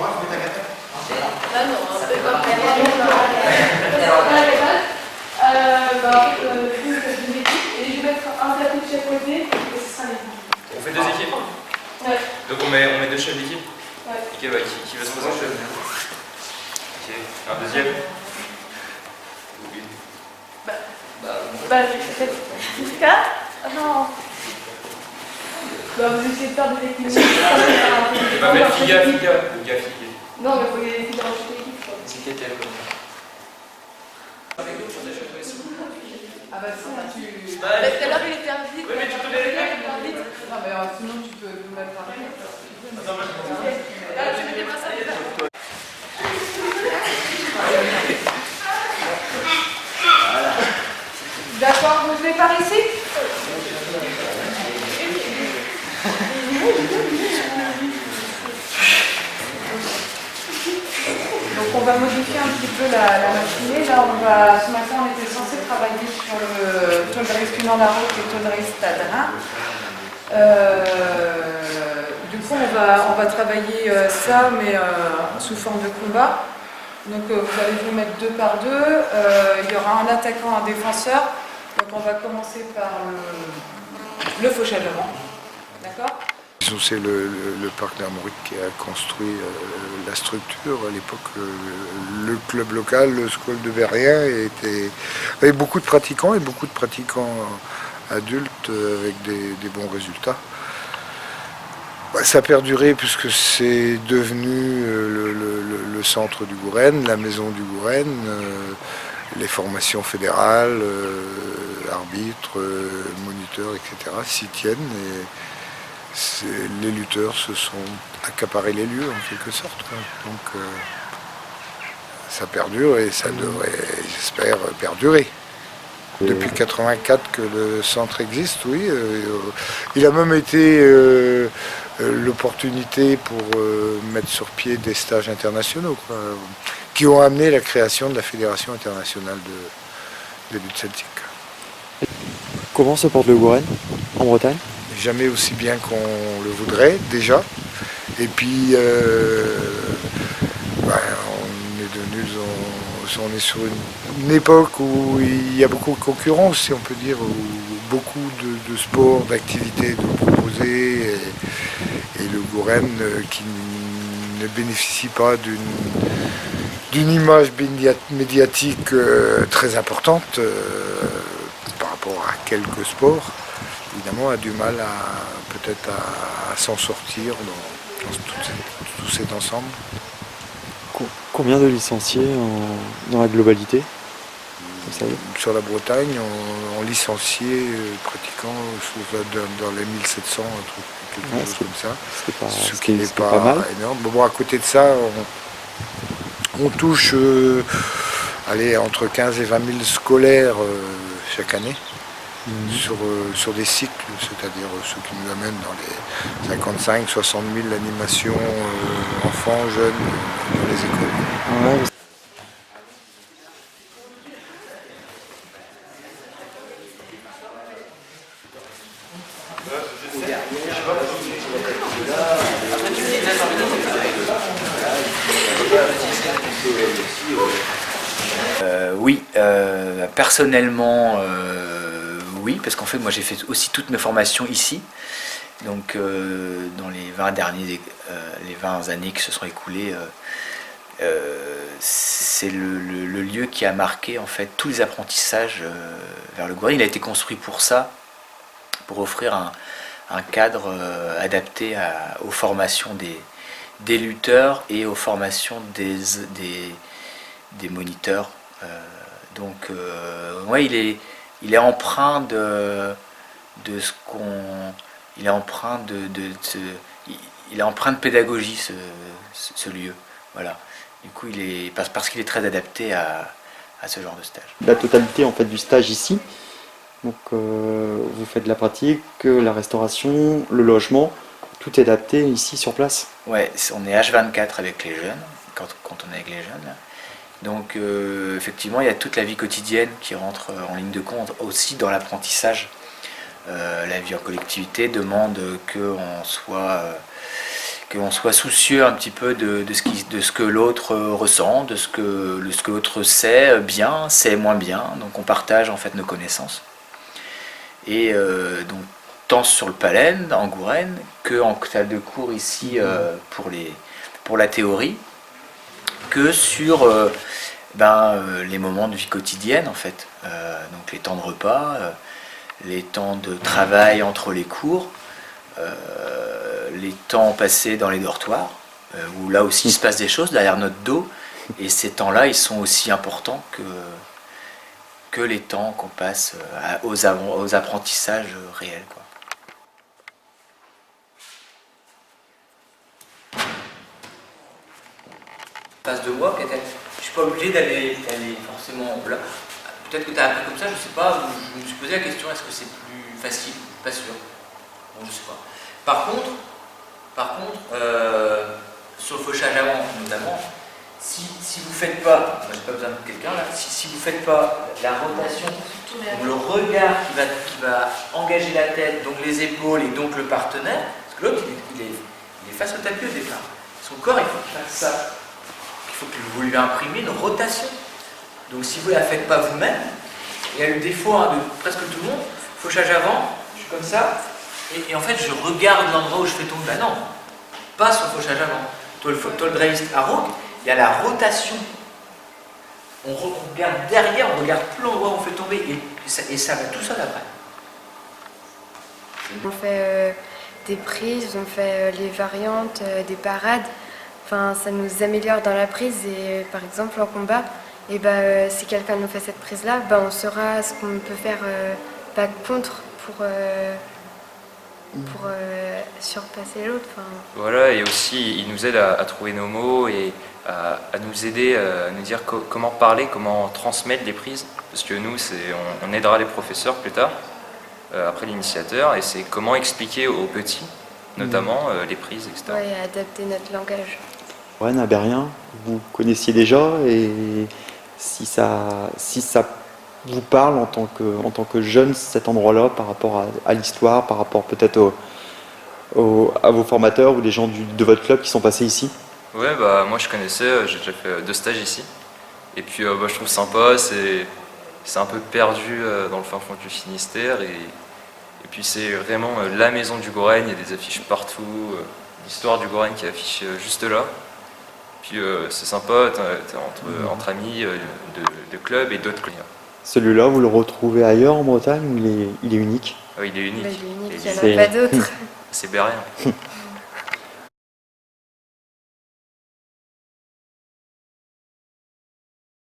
Là, non, un peu comme une équipe et je vais mettre un tapis de chaque côté et ce sera l'équipe. On fait deux équipes? Ouais. Donc on met deux chefs d'équipe? Ouais. Ok, bah, qui va se présenter? Ok, un deuxième? Jessica? Ah non. Bah, vous essayez de faire des équipes. Bah, mais Figa. Non, mais il faut y aller dans chaque équipe. C'est quelle quoi? Ah bah sinon tu... Bah, tout à l'heure il était invité. Oui, mais tu peux les régler. Non mais sinon tu peux nous mettre un règle. Attends, moi je Tu mettais pas ça déjà. D'accord, vous venez par ici? Donc on va modifier un petit peu la matinée. Là, ce matin, on était censé travailler sur le Tolleries Cunan-la-Roque et Tolleries Stade. Du coup, on va travailler ça, mais sous forme de combat. Donc vous allez vous mettre deux par deux. Il y aura un attaquant, un défenseur. Donc on va commencer par le fauchèvement. D'accord ? C'est le parc d'Armorique qui a construit la structure. À l'époque, le club local, le Skol de Verrières, avait beaucoup de pratiquants adultes avec des bons résultats. Ça a perduré puisque c'est devenu le centre du Gouren, la maison du Gouren, les formations fédérales, arbitres, moniteurs, etc. s'y tiennent. Et les lutteurs se sont accaparés les lieux en quelque sorte. Donc ça perdure et ça devrait, j'espère, perdurer. Depuis 84 que le centre existe, oui. Il a même été l'opportunité pour mettre sur pied des stages internationaux, qui ont amené la création de la Fédération internationale de lutte celtique. Comment se porte le Gouren en Bretagne? Jamais aussi bien qu'on le voudrait, déjà. Et puis, on est sur une époque où il y a beaucoup de concurrence, si on peut dire, où beaucoup de sports, d'activités de proposer, et le Gouren qui ne bénéficie pas d'une image médiatique très importante par rapport à quelques sports, évidemment a du mal peut-être à s'en sortir dans tout cet ensemble. Combien de licenciés dans la globalité, vous savez? Sur la Bretagne, en licenciés pratiquant dans les 1700, quelque chose comme ça. Ce qui n'est pas mal. Énorme. Bon, à côté de ça, on touche entre 15 et 20 000 scolaires chaque année. Sur des cycles, c'est-à-dire ceux qui nous amènent dans les 55-60 000 animations enfants, jeunes dans les écoles. Ouais. Oui, personnellement, oui, parce qu'en fait, moi j'ai fait aussi toutes mes formations ici. Donc, dans les 20 années qui se sont écoulées, c'est le lieu qui a marqué en fait tous les apprentissages vers le Gouren. Il a été construit pour ça, pour offrir un cadre adapté aux formations des lutteurs et aux formations des moniteurs. Ouais, il est empreint de ce qu'on, il est empreint il est empreint de pédagogie ce lieu. Voilà. Du coup, parce qu'il est très adapté à ce genre de stage. La totalité en fait du stage ici. Donc vous faites de la pratique, la restauration, le logement, tout est adapté ici sur place. Ouais, on est H24 avec les jeunes, quand on est avec les jeunes. Donc effectivement, il y a toute la vie quotidienne qui rentre en ligne de compte aussi dans l'apprentissage. La vie en collectivité demande qu'on soit soucieux un petit peu de ce que l'autre ressent, de ce que l'autre sait bien, sait moins bien. Donc on partage en fait nos connaissances. Et donc tant sur le Palen, en Gourenne, qu'en salle de cours ici pour la théorie, que sur les moments de vie quotidienne en fait. Donc les temps de repas, les temps de travail entre les cours, les temps passés dans les dortoirs, où là aussi il se passe des choses derrière notre dos, et ces temps-là ils sont aussi importants que les temps qu'on passe aux apprentissages réels, quoi. Face de moi, peut-être, je suis pas obligé d'aller forcément là. Peut-être que tu as appris comme ça, je sais pas, je me suis posé la question, est-ce que c'est plus facile? Pas sûr. Bon, je sais pas. Par contre, sur le fauchage avant notamment, si vous faites pas, j'ai pas besoin de quelqu'un là, si vous faites pas la rotation, donc le regard qui va engager la tête, donc les épaules et donc le partenaire, parce que l'autre il est face au tapis au départ. Son corps il faut qu'il fasse ça. Il faut que vous lui imprimez une rotation. Donc si vous ne la faites pas vous-même, il y a le défaut de presque tout le monde, fauchage avant, je suis comme ça, et en fait je regarde l'endroit où je fais tomber. Ben non, pas sur le fauchage avant. Toi le dreist à rock, il y a la rotation. On regarde derrière, on regarde plus l'endroit où on fait tomber, et ça va tout seul après. On fait des prises, on fait les variantes, des parades. Enfin, ça nous améliore dans la prise et par exemple en combat, si quelqu'un nous fait cette prise-là, on saura ce qu'on peut faire contre pour surpasser l'autre. Voilà, et aussi il nous aide à trouver nos mots et à nous aider, à nous dire comment parler, comment transmettre les prises. Parce que nous, on aidera les professeurs plus tard, après l'initiateur, et c'est comment expliquer aux petits, notamment les prises, etc. Oui, adapter notre langage. Gourenne, Aberrien, vous connaissiez déjà, et si ça vous parle en tant que jeune, cet endroit-là, par rapport à l'histoire, par rapport peut-être à vos formateurs ou les gens de votre club qui sont passés ici? Ouais, moi je connaissais, j'ai déjà fait 2 stages ici. Et puis je trouve sympa, c'est un peu perdu dans le fin fond du Finistère. Et puis c'est vraiment la maison du Gourenne, il y a des affiches partout, l'histoire du Gourenne qui affiche juste là. Puis c'est sympa, t'es entre amis de club et d'autres clubs. Celui-là, vous le retrouvez ailleurs en Bretagne ou il est unique? Oui, il est unique. Il est unique, il n'y en a pas d'autres. C'est Berrien.